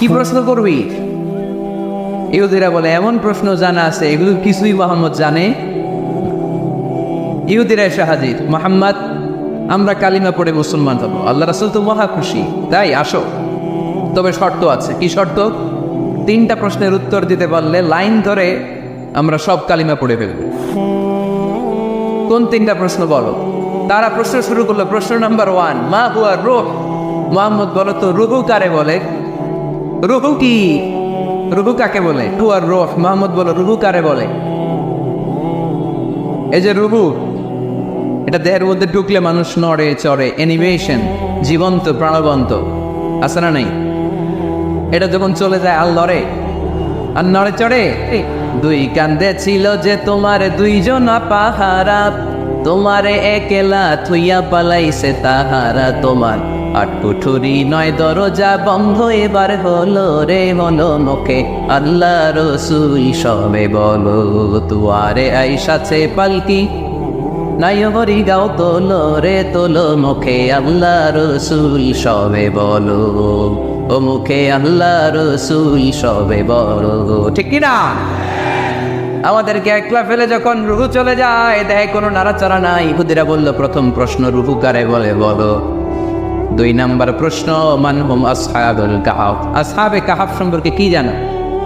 কি প্রশ্ন করবি? ইহুদিরা বলে এমন প্রশ্ন জানা আছে এগুলো কিছুই মোহাম্মদ জানে। ইহুদিরা এসে হাজির, মোহাম্মদ আমরা কালিমা পড়ে মুসলমান হবো, আল্লাহ রাসূল তো মহা খুশি, তাই আসো, তবে শর্ত আছে। কি শর্ত? 3টা প্রশ্নের উত্তর দিতে পারলে লাইন ধরে আমরা সব কালিমা পড়ে ফেলব। কোন 3টা প্রশ্ন বলো? তারা প্রশ্ন শুরু করলো। প্রশ্ন নাম্বার 1, মা হুয়া রূহ। মুহাম্মদ বলো তো রুহু কারে বলে? রুহু কি? রুহু কাকে বলে? হুয়া রূহ। মুহাম্মদ বলো রুহু কারে বলে? এই যে রুহু, এটা দেহের মধ্যে ঢুকলে মানুষ নড়ে চড়ে, অ্যানিমেশন, জীবন্ত প্রাণবন্ত, আছে না নাই? এটা যখন চলে যায় আর লড়ে, আর নড়ে চড়ে। 2 কান্দে ছিল যে তোমার 2জন পাহারা, তোমারে একলা থুইয়া পালাইছে তাহারা। তোমার 8 কুঠুরি 9 দরজা বন্ধ এবার হলো রে, হলো মুখে আল্লাহ রসুল সবে বলো। তুয়ারে আইসাছে পালকি নাই হরি গাও তোলো রে, তোলো মুখে আল্লাহ রসুল সবে বলো, ও মুখে আল্লাহ রসুল সবে বলো। ঠিক কিনা? আমাদেরকে একলা ফেলে যখন রুহু চলে যায়, দেয় কোনো নাড়াচাড়া নাই। ইহুদিরা বলল প্রথম প্রশ্ন রুহু কারে বলে বলো। 2 নাম্বার প্রশ্ন, মান হুম আসহাবুল কাহফ। আসহাবে কাহফ সম্পর্কে কি জানো?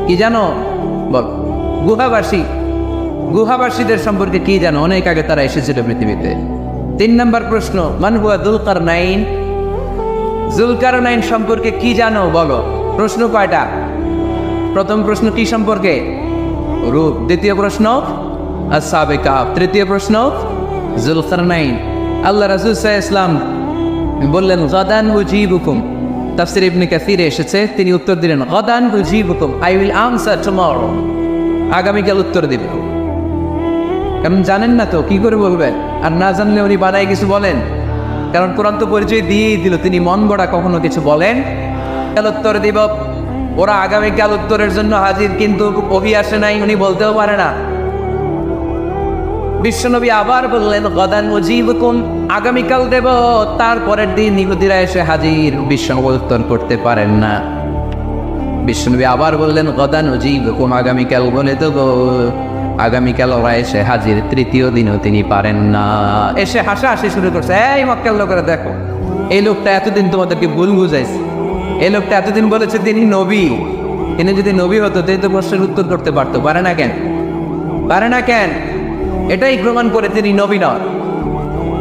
কি জানো বল। গুহাবাসী, গুহাবাসীদের সম্পর্কে কি জানো? অনেক আগে তারা এসেছিল পৃথিবীতে। 3 নাম্বার প্রশ্ন, মান হুয়া যুলকারনাইন। যুলকারনাইন সম্পর্কে কি জানো বলো। প্রশ্ন কয়টা? প্রথম প্রশ্ন কি সম্পর্কে? রূপ। দ্বিতীয় প্রশ্ন আসহাবে কাহফ। তৃতীয় প্রশ্ন যুলকারনাইন। আল্লাহ রাসূল সাল্লাল্লাহু আলাইহি ওয়াসাল্লাম বললেন গাদান উজিবুকুম। তাফসীর ইবনে কাসিরে এসেছে, তিনি উত্তর দিলেন গাদান উজিবুকুম, আই উইল আনসার টুমরো। আগামীকাল উত্তর দেব। কারণ জানেন না তো কি করে বলবেন, আর না জানলে উনি বানায় কিছু বলেন। কারণ কোরআন তো পরিচয় দিয়েই দিল, তিনি মন গড়া কখনো কিছু বলেন। কাল উত্তর দিব। ওরা আগামীকাল উত্তরের জন্য হাজির, কিন্তু ওহী আসে নাই, উনি বলতেও পারে না। বিশ্বনবী আবার বললেন গাদান উজিবুকুম, আগামীকাল দেব। তারপরের দিন ইহুদিরা এসে হাজির, বিশ্বনবী উত্তর করতে পারেন না। বিশ্বনবী আবার বললেন গাদান উজিবুকুম, আগামীকাল বলে দেব। আগামীকাল ওরা এসে হাজির, তৃতীয় দিনও তিনি পারেন না। এসে হাসাহাসি শুরু করছে, এই মক্কার লোকেরা দেখো, এই লোকটা এতদিন তোমাদেরকে ভুল বুঝাইছে। এই লোকটা এতদিন বলেছে তিনি নবী। তিনি যদি নবী হতো তিনি তো প্রশ্নের উত্তর করতে পারতো, পারে না কেন? পারে না কেন? এটাই প্রমাণ করে তিনি নবী নন।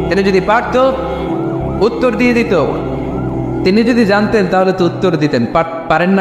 তিনি যদি পারত উত্তর দিয়ে দিত। তিনি যদি জানতেন তাহলে তো উত্তর দিতেন, পারেন না।